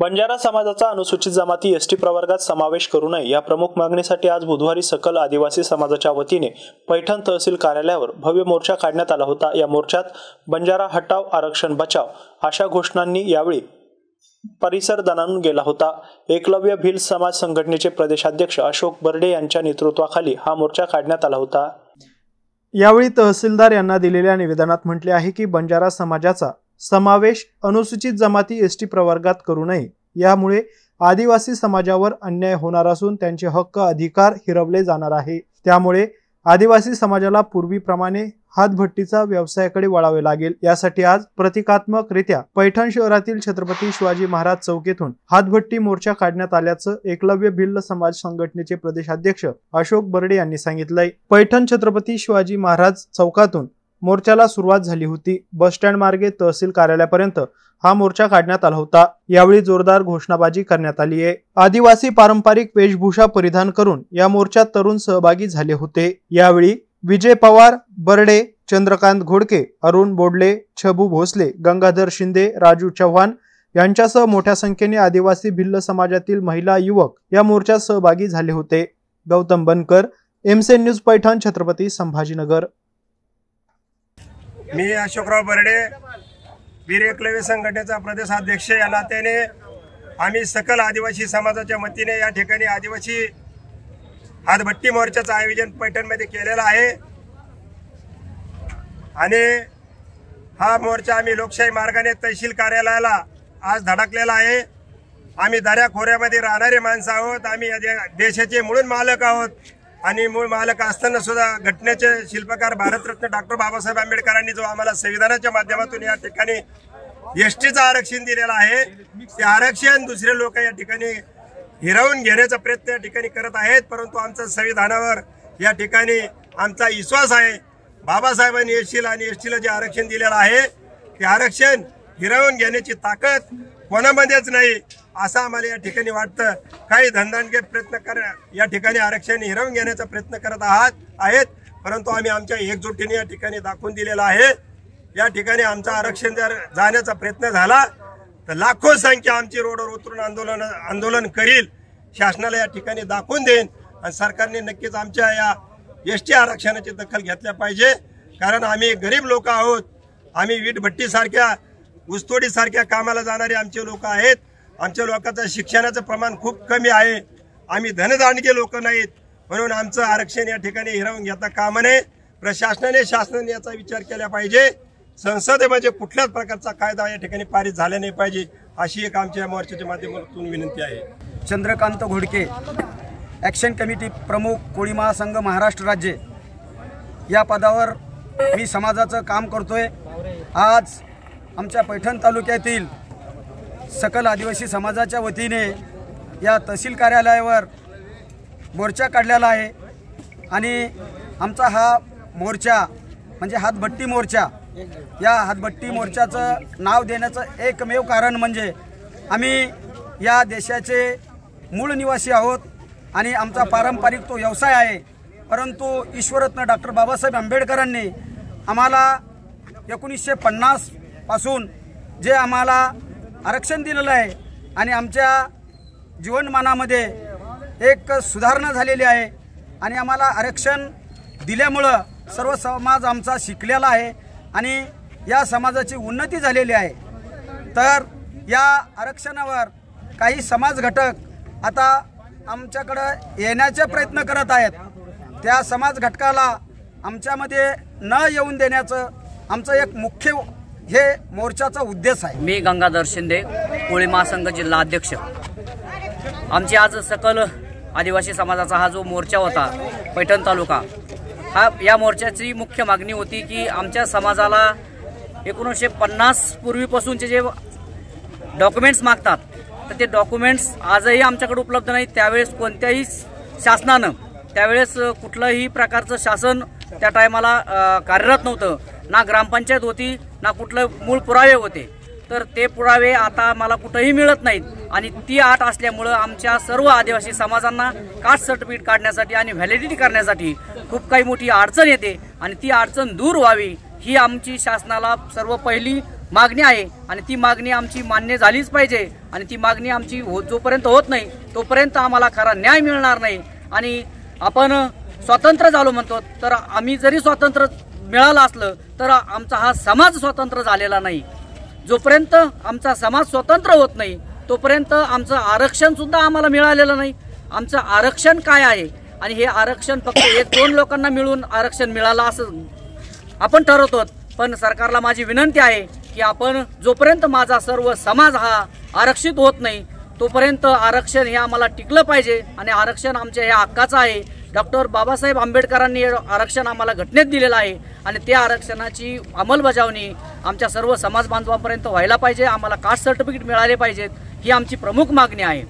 बंजारा समाजाचा अनुसूचित जमाती एसटी प्रवर्गात समावेश करू नये या प्रमुख मागणीसाठी आज बुधवारी सकल आदिवासी समाजाच्या वतीने पैठण तहसील कार्यालयावर भव्य मोर्चा काढण्यात आला होता। या मोर्चात बंजारा हटाव आरक्षण बचाव अशा घोषणांनी यावेळी परिसर दणाणून गेला होता। एकलव्य भिल समाज संघटनेचे प्रदेशाध्यक्ष अशोक बर्डे यांच्या नेतृत्वाखाली हा मोर्चा काढण्यात आला होता। यावेळी तहसीलदार यांना दिलेल्या निवेदनात म्हटले आहे की बंजारा समाजाचा समावेश अनुसूचित जमाती एसटी प्रवर्गात करू नये, यामुळे आदिवासी समाजावर अन्याय होणार असून त्यांचे हक्क अधिकार हिरवले जाणार आहे। त्यामुळे आदिवासी समाजाला पूर्वीप्रमाणे हातभट्टीचा व्यवसायाकडे वळावे लागेल। यासाठी आज प्रतिकात्मकरित्या पैठण शहरातील छत्रपती शिवाजी महाराज चौक येथून हातभट्टी मोर्चा काढण्यात आल्याचं एकलव्य भिल्ल समाज संघटनेचे प्रदेशाध्यक्ष अशोक बर्डे यांनी सांगितलंय। पैठण छत्रपती शिवाजी महाराज चौकातून मोर्चाला सुरुवात झाली होती। बस स्टँड मार्गे तहसील कार्यालयापर्यंत हा मोर्चा काढण्यात आला होता। यावेळी जोरदार घोषणाबाजी करण्यात आली आहे। आदिवासी पारंपरिक वेशभूषा परिधान करून या मोर्चात तरुण सहभागी झाले होते। यावेळी विजय पवार, बर्डे, चंद्रकांत घोडके, अरुण बोडले, छबू भोसले, गंगाधर शिंदे, राजू चव्हाण यांच्यासह मोठ्या संख्येने आदिवासी भिल्ल समाजातील महिला, युवक या मोर्चात सहभागी झाले होते। गौतम बनकर, एमसीएन न्यूज, पैठण, छत्रपती संभाजीनगर। मी अशोकराव बर्डे, वीर एकलव्य संघटनेचा प्रदेशाध्यक्ष या नात्याने आम्ही सकल आदिवासी समाजाच्या वतीने या ठिकाणी आदिवासी हातभट्टी मोर्चाचं आयोजन पैठणमध्ये केलेलं आहे आणि हा मोर्चा आम्ही लोकशाही मार्गाने तहसील कार्यालयाला आज धडकलेला आहे। आम्ही दऱ्याखोऱ्यामध्ये राहणारे माणसं आहोत। आम्ही देशाचे मूळ मालक आहोत आणि मूळ मालक असताना सुद्धा घटनेचे शिल्पकार भारतरत्न डॉक्टर बाबासाहेब आंबेडकरांनी जो आम्हाला संविधानाच्या माध्यमातून या ठिकाणी एसटीचं आरक्षण दिलेलं आहे, ते आरक्षण दुसरे लोक या ठिकाणी हिरावून घेण्याचा प्रयत्न या ठिकाणी करत आहेत। परंतु आमच्या संविधानावर या ठिकाणी आमचा विश्वास आहे। बाबासाहेबांनी एसटीला आणि एसटीला जे आरक्षण दिलेलं आहे ते आरक्षण हिरावून घेण्याची ताकद कोणामध्येच नाही असं आम्हाला या ठिकाणी वाटतं। काही धंदांचे प्रयत्न या ठिकाणी आरक्षण हिरावून घेण्याचा प्रयत्न करत आहेत, परंतु आम्ही आमच्या एकजुटीने या ठिकाणी दाखवून दिलेला आहे। या ठिकाणी आमचं आरक्षण जर जाण्याचा प्रयत्न झाला तर लाखो संख्या आमची रोडवर उतरून आंदोलन करील, शासनाला या ठिकाणी दाखवून देईन आणि सरकारने नक्कीच आमच्या या एसटी आरक्षणाची दखल घेतल्या पाहिजे। कारण आम्ही गरीब लोक आहोत। आम्ही वीटभट्टी सारख्या, ऊसतोडी सारख्या कामाला जाणारे आमचे लोक आहेत। आमच्या लोकांचं शिक्षणाचं प्रमाण खूप कमी आहे। आम्ही धनदांडके लोक नाहीत, म्हणून आमचं आरक्षण या ठिकाणी हिरावून घेता कामा नये। शासनाने याचा विचार केला पाहिजे। संसदेमध्ये कुठल्याच प्रकारचा कायदा या ठिकाणी पारित झाला नाही पाहिजे, अशी एक आमच्या मोर्चाच्या माध्यमातून विनंती आहे। चंद्रकांत घोडके, ॲक्शन कमिटी प्रमुख, कोळी महासंघ महाराष्ट्र राज्य या पदावर मी समाजाचं काम करतोय। आज आमच्या पैठण तालुक्यातील सकल आदिवासी समाजाच्या वतीने या तहसील कार्यालयावर मोर्चा काढलेला आहे आणि आमचा हा मोर्चा म्हणजे हातभट्टी मोर्चा, या हातभट्टी मोर्चाचं नाव देण्याचं एकमेव कारण म्हणजे आम्ही या देशाचे मूळ निवासी आहोत आणि आमचा पारंपरिक तो व्यवसाय आहे। परंतु ईश्वररत्न डॉक्टर बाबासाहेब आंबेडकरांनी आम्हाला 1950 पासून जे आम्हाला आरक्षण दिलेलं आहे आणि आमच्या जीवनमानामध्ये एक सुधारणा झालेली आहे आणि आम्हाला आरक्षण दिल्यामुळं सर्व समाज आमचा शिकलेला आहे आणि या समाजाची उन्नती झालेली आहे। तर या आरक्षणावर काही समाज घटक आता आमच्याकडे येण्याचे प्रयत्न करत आहेत। त्या समाज घटकाला आमच्यामध्ये न येऊन देण्याचं आमचं एक मुख्य हे मोर्चाचा उद्देश आहे। मी गंगाधर शिंदे, कोळी महासंघ जिल्हा अध्यक्ष। आमची आज सकल आदिवासी समाजाचा हा जो मोर्चा होता पैठण तालुका, या मोर्चाची मुख्य मागणी होती की आमच्या समाजाला 1950 पूर्वीपासूनचे जे डॉक्युमेंट्स मागतात तर ते डॉक्युमेंट्स आजही आमच्याकडे उपलब्ध नाहीत। त्यावेळेस कोणत्याही शासनानं त्यावेळेस कुठलंही प्रकारचं शासन त्या टायमाला कार्यरत नव्हतं, ना ग्रामपंचायत होती ना कुठलं मूळ पुरावे होते। तर ते पुरावे आता मला कुठेही मिळत नाहीत आणि ती अट असल्यामुळं आमच्या सर्व आदिवासी समाजांना कास्ट सर्टिफिकेट काढण्यासाठी आणि व्हॅलिडिटी करण्यासाठी खूप काही मोठी अडचण येते आणि ती अडचण दूर व्हावी ही आमची शासनाला सर्व पहिली मागणी आहे आणि ती मागणी आमची मान्य झालीच पाहिजे आणि ती मागणी आमची जोपर्यंत होत नाही तोपर्यंत आम्हाला खरा न्याय मिळणार नाही। आणि आपण स्वतंत्र झालो म्हणतो, तर आम्ही जरी स्वतंत्र मिळालं असलं तर आमचा हा समाज स्वतंत्र झालेला नाही। जोपर्यंत आमचा समाज स्वतंत्र होत नाही तोपर्यंत आमचं आरक्षण सुद्धा आम्हाला मिळालेलं नाही। आमचं आरक्षण काय आहे आणि हे आरक्षण फक्त 1-2 लोकांना मिळून आरक्षण मिळालं असं आपण ठरवतो, पण सरकारला माझी विनंती आहे की आपण जोपर्यंत माझा सर्व समाज हा आरक्षित होत नाही तोपर्यंत आरक्षण हे आम्हाला टिकलं पाहिजे आणि आरक्षण आमच्या ह्या हक्काचं आहे। डॉक्टर बाबासाहेब आंबेडकरांनी आरक्षण आम्हाला घटनेत दिलेलं आहे आणि त्या आरक्षणाची अंमलबजावणी आमच्या सर्व समाज बांधवांपर्यंत व्हायला पाहिजे। आम्हाला कास्ट सर्टिफिकेट मिळाले पाहिजेत, ही आमची प्रमुख मागणी आहे।